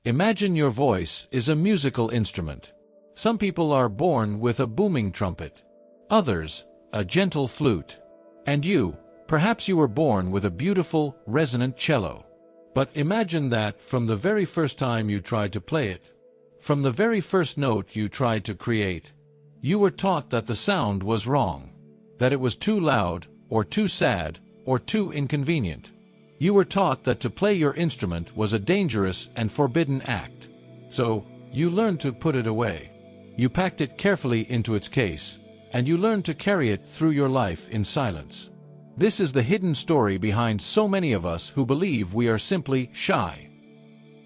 Imagine your voice is a musical instrument. Some people are born with a booming trumpet. Others, a gentle flute. And you, perhaps you were born with a beautiful, resonant cello. But imagine that from the very first time you tried to play it, from the very first note you tried to create, you were taught that the sound was wrong, that it was too loud, or too sad, or too inconvenient. You were taught that to play your instrument was a dangerous and forbidden act. So, you learned to put it away. You packed it carefully into its case, and you learned to carry it through your life in silence. This is the hidden story behind so many of us who believe we are simply shy.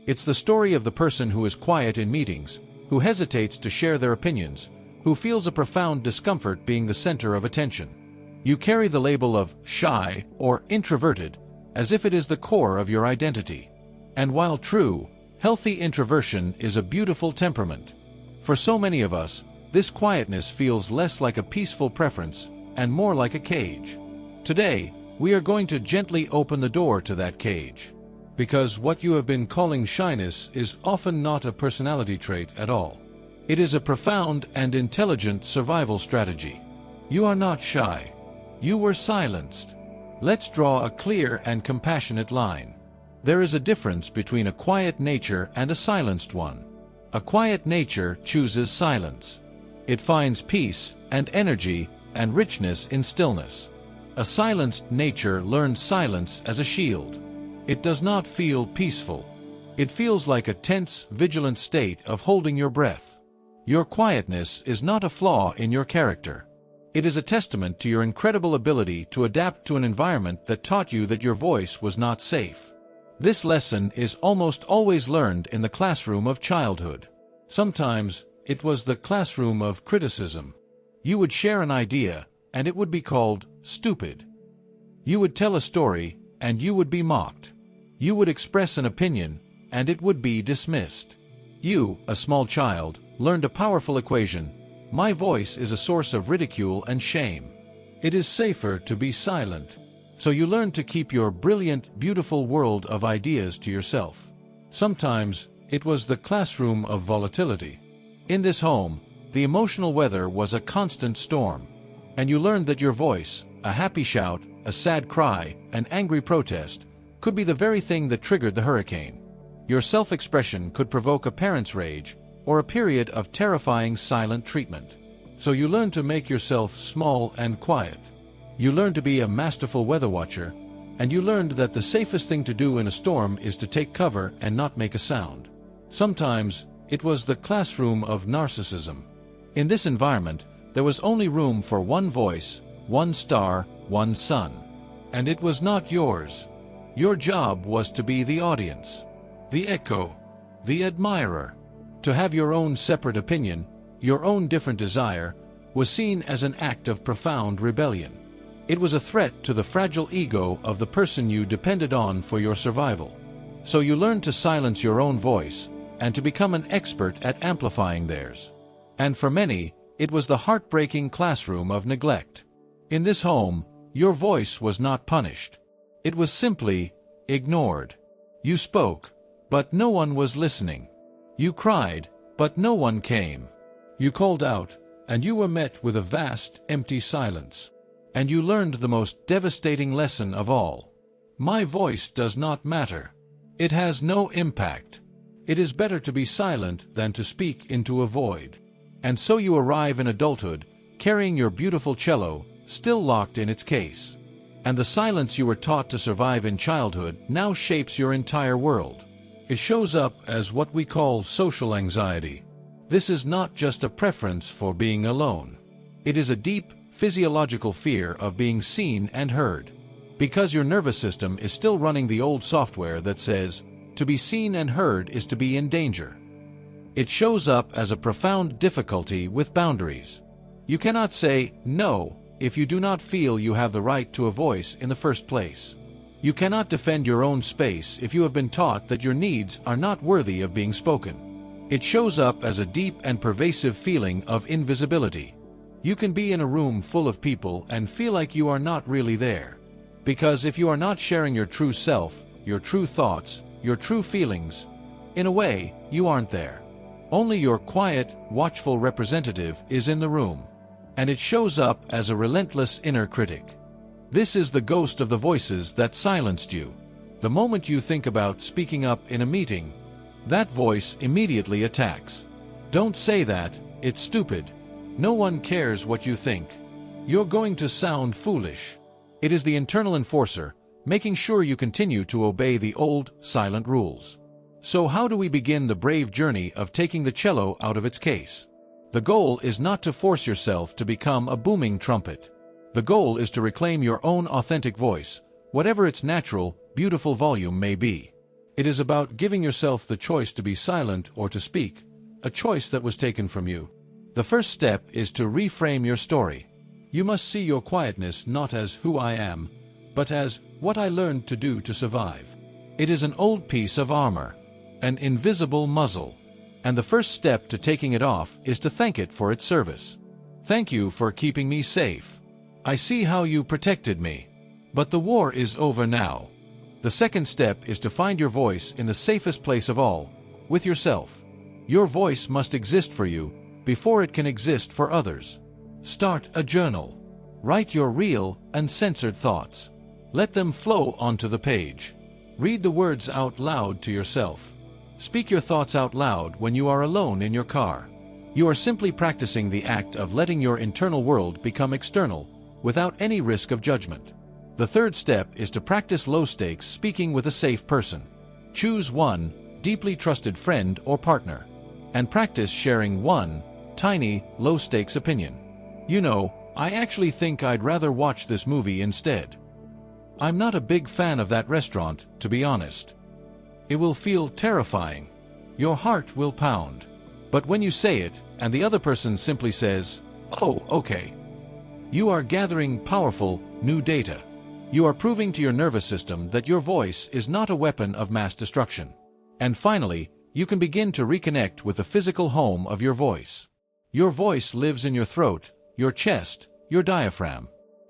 It's the story of the person who is quiet in meetings, who hesitates to share their opinions, who feels a profound discomfort being the center of attention. You carry the label of shy or introverted as if it is the core of your identity. And while true, healthy introversion is a beautiful temperament. For so many of us, this quietness feels less like a peaceful preference and more like a cage. Today, we are going to gently open the door to that cage. Because what you have been calling shyness is often not a personality trait at all. It is a profound and intelligent survival strategy. You are not shy. You were silenced. Let's draw a clear and compassionate line. There is a difference between a quiet nature and a silenced one. A quiet nature chooses silence. It finds peace and energy and richness in stillness. A silenced nature learns silence as a shield. It does not feel peaceful. It feels like a tense, vigilant state of holding your breath. Your quietness is not a flaw in your character. It is a testament to your incredible ability to adapt to an environment that taught you that your voice was not safe. This lesson is almost always learned in the classroom of childhood. Sometimes, it was the classroom of criticism. You would share an idea, and it would be called stupid. You would tell a story, and you would be mocked. You would express an opinion, and it would be dismissed. You, a small child, learned a powerful equation: my voice is a source of ridicule and shame. It is safer to be silent. So you learned to keep your brilliant, beautiful world of ideas to yourself. Sometimes, it was the classroom of volatility. In this home, the emotional weather was a constant storm. And you learned that your voice, a happy shout, a sad cry, an angry protest, could be the very thing that triggered the hurricane. Your self-expression could provoke a parent's rage, or a period of terrifying silent treatment. So you learned to make yourself small and quiet. You learned to be a masterful weather watcher, and you learned that the safest thing to do in a storm is to take cover and not make a sound. Sometimes, it was the classroom of narcissism. In this environment, there was only room for one voice, one star, one sun. And it was not yours. Your job was to be the audience, the echo, the admirer. To have your own separate opinion, your own different desire, was seen as an act of profound rebellion. It was a threat to the fragile ego of the person you depended on for your survival. So you learned to silence your own voice, and to become an expert at amplifying theirs. And for many, it was the heartbreaking classroom of neglect. In this home, your voice was not punished. It was simply ignored. You spoke, but no one was listening. You cried, but no one came. You called out, and you were met with a vast, empty silence. And you learned the most devastating lesson of all. My voice does not matter. It has no impact. It is better to be silent than to speak into a void. And so you arrive in adulthood, carrying your beautiful cello, still locked in its case. And the silence you were taught to survive in childhood now shapes your entire world. It shows up as what we call social anxiety. This is not just a preference for being alone. It is a deep, physiological fear of being seen and heard. Because your nervous system is still running the old software that says, to be seen and heard is to be in danger. It shows up as a profound difficulty with boundaries. You cannot say no if you do not feel you have the right to a voice in the first place. You cannot defend your own space if you have been taught that your needs are not worthy of being spoken. It shows up as a deep and pervasive feeling of invisibility. You can be in a room full of people and feel like you are not really there. Because if you are not sharing your true self, your true thoughts, your true feelings, In a way, you aren't there. Only your quiet, watchful representative is in the room, and it shows up as a relentless inner critic. This is the ghost of the voices that silenced you. The moment you think about speaking up in a meeting, that voice immediately attacks. Don't say that, it's stupid. No one cares what you think. You're going to sound foolish. It is the internal enforcer, making sure you continue to obey the old, silent rules. So how do we begin the brave journey of taking the cello out of its case? The goal is not to force yourself to become a booming trumpet. The goal is to reclaim your own authentic voice, whatever its natural, beautiful volume may be. It is about giving yourself the choice to be silent or to speak, a choice that was taken from you. The first step is to reframe your story. You must see your quietness not as who I am, but as what I learned to do to survive. It is an old piece of armor, an invisible muzzle, and the first step to taking it off is to thank it for its service. Thank you for keeping me safe. I see how you protected me. But the war is over now. The second step is to find your voice in the safest place of all, with yourself. Your voice must exist for you before it can exist for others. Start a journal. Write your real, uncensored thoughts. Let them flow onto the page. Read the words out loud to yourself. Speak your thoughts out loud when you are alone in your car. You are simply practicing the act of letting your internal world become external, without any risk of judgment. The third step is to practice low-stakes speaking with a safe person. Choose one deeply trusted friend or partner, and practice sharing one tiny, low-stakes opinion. You know, I actually think I'd rather watch this movie instead. I'm not a big fan of that restaurant, to be honest. It will feel terrifying. Your heart will pound. But when you say it, and the other person simply says, "Oh, okay," you are gathering powerful, new data. You are proving to your nervous system that your voice is not a weapon of mass destruction. And finally, you can begin to reconnect with the physical home of your voice. Your voice lives in your throat, your chest, your diaphragm.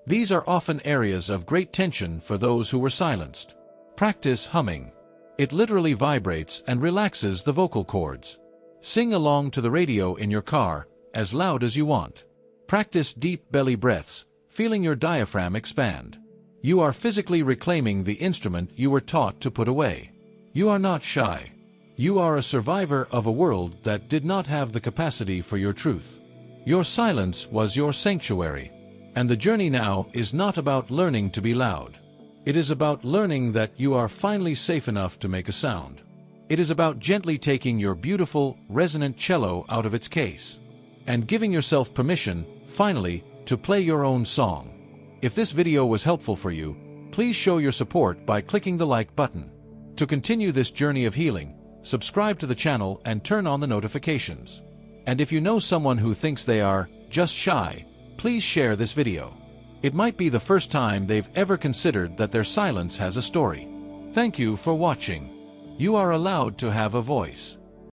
These are often areas of great tension for those who were silenced. Practice humming. It literally vibrates and relaxes the vocal cords. Sing along to the radio in your car, as loud as you want. Practice deep belly breaths, feeling your diaphragm expand. You are physically reclaiming the instrument you were taught to put away. You are not shy. You are a survivor of a world that did not have the capacity for your truth. Your silence was your sanctuary. And the journey now is not about learning to be loud. It is about learning that you are finally safe enough to make a sound. It is about gently taking your beautiful, resonant cello out of its case, and giving yourself permission, finally, to play your own song. If this video was helpful for you, please show your support by clicking the like button. To continue this journey of healing, subscribe to the channel and turn on the notifications. And if you know someone who thinks they are just shy, please share this video. It might be the first time they've ever considered that their silence has a story. Thank you for watching. You are allowed to have a voice.